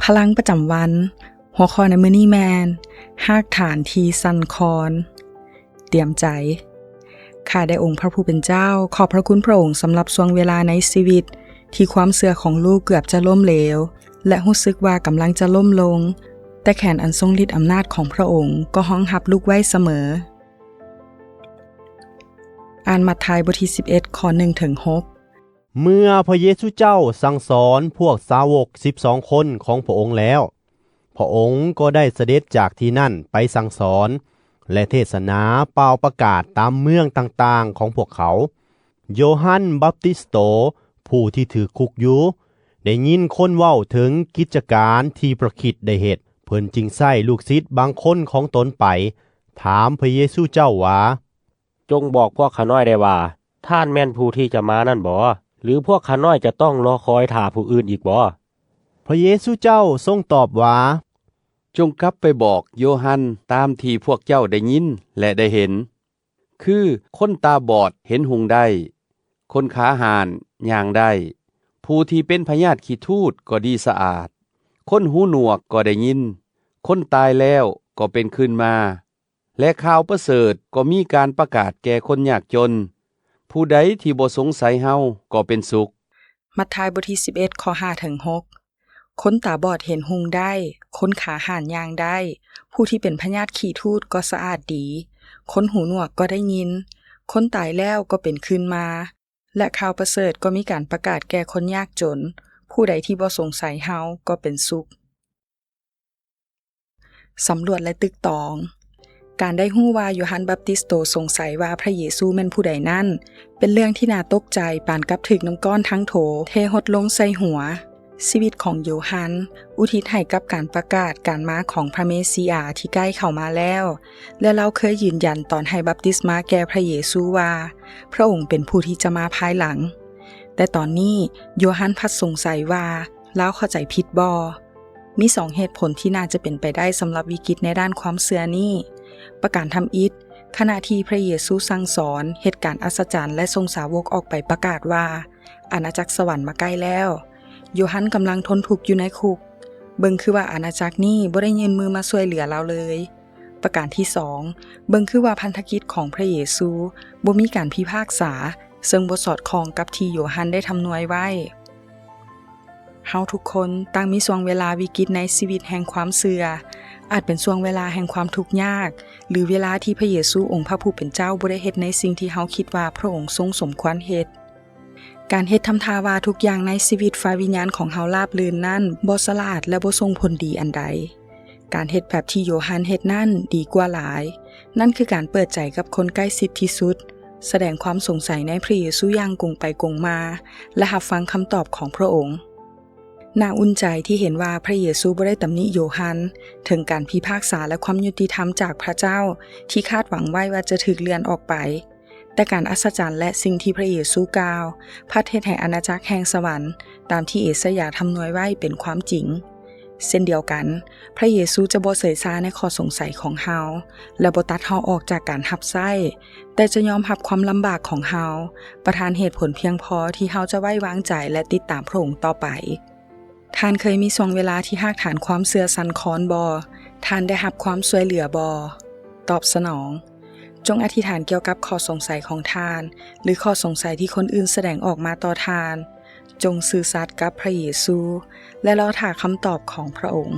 พลังประจำวันหัวข้อในมื้อนี้แมนหากฐานที่สั่นคลอนเตรียมใจข้าได้องค์พระผู้เป็นเจ้าขอบพระคุณพระองค์สำหรับช่วงเวลาในชีวิตที่ความเชื่อของลูกเกือบจะล้มเหลวและรู้สึกว่ากำลังจะล้มลงแต่แขนอันทรงฤทธิ์อำนาจของพระองค์ก็ห้องรับลูกไว้เสมออ่านมัทธิวบทที่11ข้อ1ถึง6เมื่อพระเยซูเจ้าสั่งสอนพวกสาวก12คนของพระองค์แล้วพระองค์ก็ได้เสด็จจากที่นั่นไปสั่งสอนและเทศนาเป่าประกาศตามเมืองต่างๆของพวกเขาโยฮันบัพติสโตผู้ที่ถือคุกอยู่ได้ยินคนเว้าถึงกิจการที่พระคริสต์ได้เฮ็ดเพิ่นจึงใส่ลูกศิษย์บางคนของตนไปถามพระเยซูเจ้าว่าจงบอกพวกข้าน้อยได้ว่าท่านแม่นผู้ที่จะมานั่นบ่หรือพวกข้าน้อยจะต้องรอคอยท่าผู้อื่นอีกบ่พระเยซูเจ้าทรงตอบว่าจงกลับไปบอกโยฮันตามที่พวกเจ้าได้ยินและได้เห็นคือคนตาบอดเห็นหุงได้คนขาหานย่างได้ผู้ที่เป็นพยาธิขี้ทูตก็ดีสะอาดคนหูหนวกก็ได้ยินคนตายแล้วก็เป็นขึ้นมาและข่าวประเสริฐก็มีการประกาศแก่คนยากจนผู้ใดที่บ่สงสัยเฮาก็เป็นสุขมัทธิวบทที่11ข้อ5ถึง6คนตาบอดเห็นหุงได้คนขาหานย่างได้ผู้ที่เป็นพยาธิขี้ทูตก็สะอาดดีคนหูหนวกก็ได้ยินคนตายแล้วก็เป็นขึ้นมาและข่าวประเสริฐก็มีการประกาศแก่คนยากจนผู้ใดที่บ่สงสัยเฮาก็เป็นสุขสำรวจและตึกตองการได้ฮู้ว่าโยฮันบัพติสโตสงสัยว่าพระเยซูแม่นผู้ใดนั่นเป็นเรื่องที่น่าตกใจปานกับถึกน้ำก้อนทั้งโถเทหดลงใส่หัวชีวิตของโยฮันอุทิศให้กับการประกาศการมาของพระเมสสิยาที่ใกล้เข้ามาแล้วและเราเคยยืนยันตอนให้บัพติศมาแก่พระเยซูว่าพระองค์เป็นผู้ที่จะมาภายหลังแต่ตอนนี้โยฮันพัดสงสัยว่าเราเข้าใจผิดบ่มี2เหตุผลที่น่าจะเป็นไปได้สำหรับวิกฤตในด้านความเชื่อนี้ประการทำอิฐขณะที่พระเยซูสั่งสอนเหตุการณ์อัศจรรย์และทรงสาวกออกไปประกาศว่าอาณาจักรสวรรค์มาใกล้แล้วโยฮันกำลังทนทุกข์อยู่ในคุกเบิ่งคือว่าอาณาจักรนี้บ่ได้ยื่นมือมาช่วยเหลือเราเลยประการที่2เบิ่งคือว่าพันธกิจของพระเยซูบ่มีการพิพากษาซึ่งบ่สอดคล้องกับที่โยฮันได้ทำนวยไว้เฮาทุกคนต่างมีช่วงเวลาวิกฤตในชีวิตแห่งความเชื่ออาจเป็นช่วงเวลาแห่งความทุกข์ยากหรือเวลาที่พระเยซูองค์พระผู้เป็นเจ้าบ่ได้เฮ็ดในสิ่งที่เฮาคิดว่าพระองค์ทรงสมควรเฮ็ดการเฮ็ดทำท่าว่าทุกอย่างในชีวิตฝ่ายวิญญาณของเฮาราบรื่นนั้นบ่ฉลาดและบ่ส่งผลดีอันใดการเฮ็ดแบบที่โยฮันเฮ็ดนั้นดีกว่าหลายนั่นคือการเปิดใจกับคนใกล้ชิดที่สุดแสดงความสงสัยในพระเยซูอย่างกงไปกงมาและรับฟังคำตอบของพระองค์น่าอุ่นใจที่เห็นว่าพระเยซูบ่ได้ตำหนิโยฮันถึงการพิพากษาและความยุติธรรมจากพระเจ้าที่คาดหวังไว้ว่าจะถูกเลื่อนออกไปแต่การอัศจรรย์และสิ่งที่พระเยซูกล่าวพระเทศแห่งอาณาจักรแห่งสวรรค์ตามที่เอสายาห์ทำนวยไว้เป็นความจริงเช่นเดียวกันพระเยซูจะบ่เสยซาในข้อสงสัยของเฮาและบ่ตัดเฮาออกจากการรับใช้แต่จะยอมรับความลำบากของเฮาประทานเหตุผลเพียงพอที่เฮาจะไว้วางใจและติดตามพระองค์ต่อไปท่านเคยมีช่วงเวลาที่หากฐานความเชื่อสั่นคลอนบ่ท่านได้รับความช่วยเหลือบ่ตอบสนองจงอธิษฐานเกี่ยวกับข้อสงสัยของท่านหรือข้อสงสัยที่คนอื่นแสดงออกมาต่อท่านจงซื่อสัตย์กับพระเยซูและรอท่าคำตอบของพระองค์